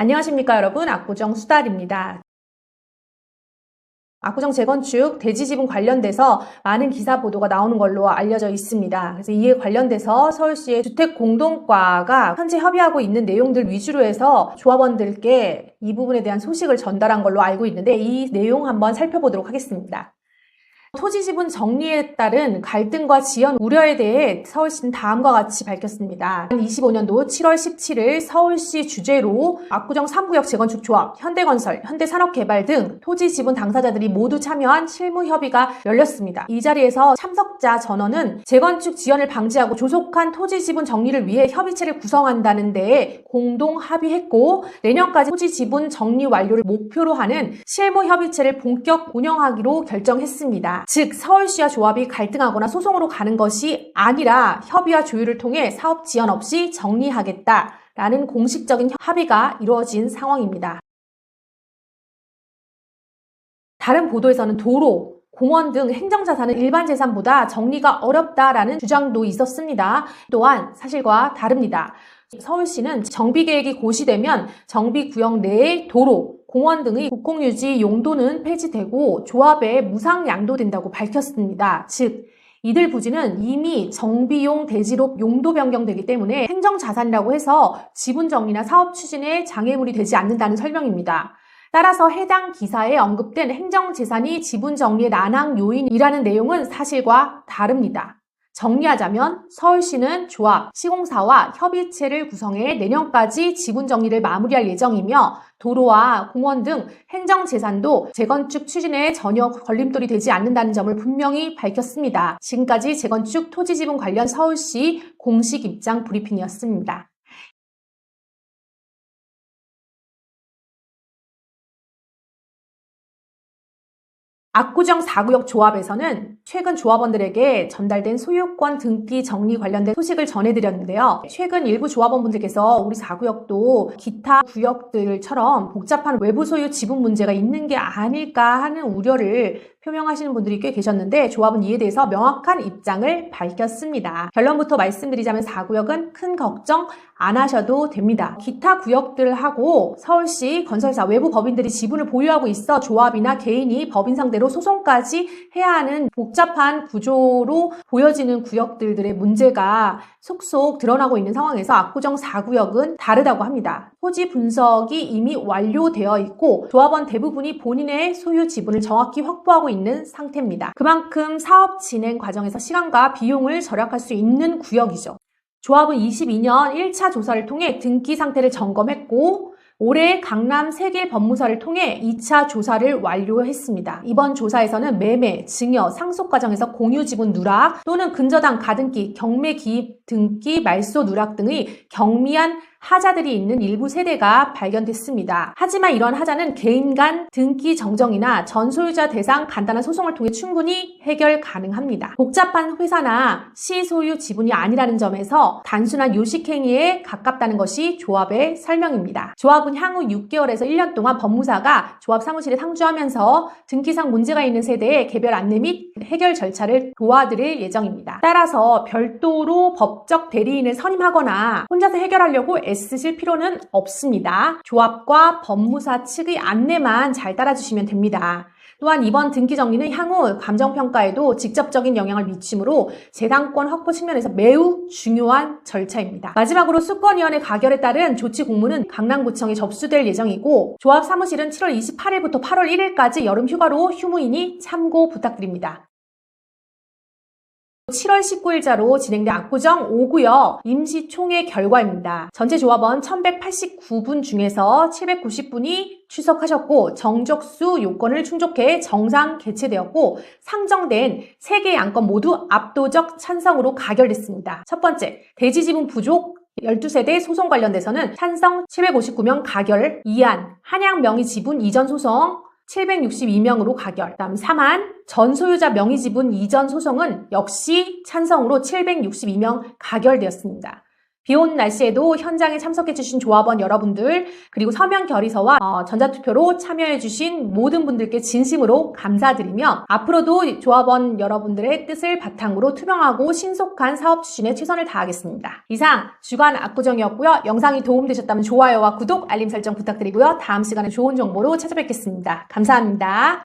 안녕하십니까 여러분, 압구정 수달입니다. 압구정 재건축 대지지분 관련돼서 많은 기사 보도가 나오는 걸로 알려져 있습니다. 그래서 이에 관련돼서 서울시의 주택공동과가 현재 협의하고 있는 내용들 위주로 해서 조합원들께 이 부분에 대한 소식을 전달한 걸로 알고 있는데 이 내용 한번 살펴보도록 하겠습니다. 토지 지분 정리에 따른 갈등과 지연 우려에 대해 서울시는 다음과 같이 밝혔습니다. 2025년도 7월 17일 서울시 주재로 압구정 3구역 재건축 조합, 현대건설, 현대산업개발 등 토지 지분 당사자들이 모두 참여한 실무 협의가 열렸습니다. 이 자리에서 참석자 전원은 재건축 지연을 방지하고 조속한 토지 지분 정리를 위해 협의체를 구성한다는 데에 공동 합의했고, 내년까지 토지 지분 정리 완료를 목표로 하는 실무 협의체를 본격 운영하기로 결정했습니다. 즉 서울시와 조합이 갈등하거나 소송으로 가는 것이 아니라 협의와 조율을 통해 사업 지연 없이 정리하겠다라는 공식적인 합의가 이루어진 상황입니다. 다른 보도에서는 도로, 공원 등 행정자산은 일반 재산보다 정리가 어렵다라는 주장도 있었습니다. 또한 사실과 다릅니다. 서울시는 정비계획이 고시되면 정비구역 내의 도로, 공원 등의 국공유지 용도는 폐지되고 조합에 무상 양도된다고 밝혔습니다. 즉, 이들 부지는 이미 정비용 대지로 용도 변경되기 때문에 행정자산이라고 해서 지분 정리나 사업 추진에 장애물이 되지 않는다는 설명입니다. 따라서 해당 기사에 언급된 행정재산이 지분 정리의 난항 요인이라는 내용은 사실과 다릅니다. 정리하자면 서울시는 조합, 시공사와 협의체를 구성해 내년까지 지분 정리를 마무리할 예정이며 도로와 공원 등 행정재산도 재건축 추진에 전혀 걸림돌이 되지 않는다는 점을 분명히 밝혔습니다. 지금까지 재건축 토지지분 관련 서울시 공식 입장 브리핑이었습니다. 압구정 4구역 조합에서는 최근 조합원들에게 전달된 소유권 등기 정리 관련된 소식을 전해드렸는데요. 최근 일부 조합원분들께서 우리 4구역도 기타 구역들처럼 복잡한 외부 소유 지분 문제가 있는 게 아닐까 하는 우려를 표명하시는 분들이 꽤 계셨는데 조합은 이에 대해서 명확한 입장을 밝혔습니다. 결론부터 말씀드리자면 4구역은 큰 걱정 안 하셔도 됩니다. 기타 구역들하고 서울시 건설사 외부 법인들이 지분을 보유하고 있어 조합이나 개인이 법인 상대로 소송까지 해야 하는 복잡한 구조로 보여지는 구역들의 문제가 속속 드러나고 있는 상황에서 압구정 4구역은 다르다고 합니다. 토지 분석이 이미 완료되어 있고 조합원 대부분이 본인의 소유 지분을 정확히 확보하고 있는 상태입니다. 그만큼 사업 진행 과정에서 시간과 비용을 절약할 수 있는 구역이죠. 조합은 22년 1차 조사를 통해 등기 상태를 점검했고 올해 강남 세계 법무사를 통해 2차 조사를 완료했습니다. 이번 조사에서는 매매, 증여, 상속 과정에서 공유 지분 누락 또는 근저당 가등기, 경매 기입 등기, 말소 누락 등의 경미한 하자들이 있는 일부 세대가 발견됐습니다. 하지만 이런 하자는 개인 간 등기 정정이나 전 소유자 대상 간단한 소송을 통해 충분히 해결 가능합니다. 복잡한 회사나 시소유 지분이 아니라는 점에서 단순한 요식행위에 가깝다는 것이 조합의 설명입니다. 조합은 향후 6개월에서 1년 동안 법무사가 조합 사무실에 상주하면서 등기상 문제가 있는 세대의 개별 안내 및 해결 절차를 도와드릴 예정입니다. 따라서 별도로 법적 대리인을 선임하거나 혼자서 해결하려고 애쓰실 필요는 없습니다. 조합과 법무사 측의 안내만 잘 따라주시면 됩니다. 또한 이번 등기 정리는 향후 감정평가에도 직접적인 영향을 미치므로 재당권 확보 측면에서 매우 중요한 절차입니다. 마지막으로 수권위원회 가결에 따른 조치 공문은 강남구청에 접수될 예정이고 조합 사무실은 7월 28일부터 8월 1일까지 여름 휴가로 휴무이니 참고 부탁드립니다. 7월 19일자로 진행된 압구정 5구역 임시총회 결과입니다. 전체 조합원 1189분 중에서 790분이 출석하셨고 정적수 요건을 충족해 정상 개최되었고 상정된 3개의 안건 모두 압도적 찬성으로 가결됐습니다. 첫 번째, 대지지분 부족 12세대 소송 관련돼서는 찬성 759명 가결, 2안 한양 명의 지분 이전 소송 762명으로 가결. 다음 3안 전소유자 명의지분 이전 소송은 역시 찬성으로 762명 가결되었습니다. 비 온 날씨에도 현장에 참석해주신 조합원 여러분들, 그리고 서명 결의서와 전자투표로 참여해주신 모든 분들께 진심으로 감사드리며 앞으로도 조합원 여러분들의 뜻을 바탕으로 투명하고 신속한 사업 추진에 최선을 다하겠습니다. 이상 주간 압구정이었고요. 영상이 도움되셨다면 좋아요와 구독, 알림 설정 부탁드리고요. 다음 시간에 좋은 정보로 찾아뵙겠습니다. 감사합니다.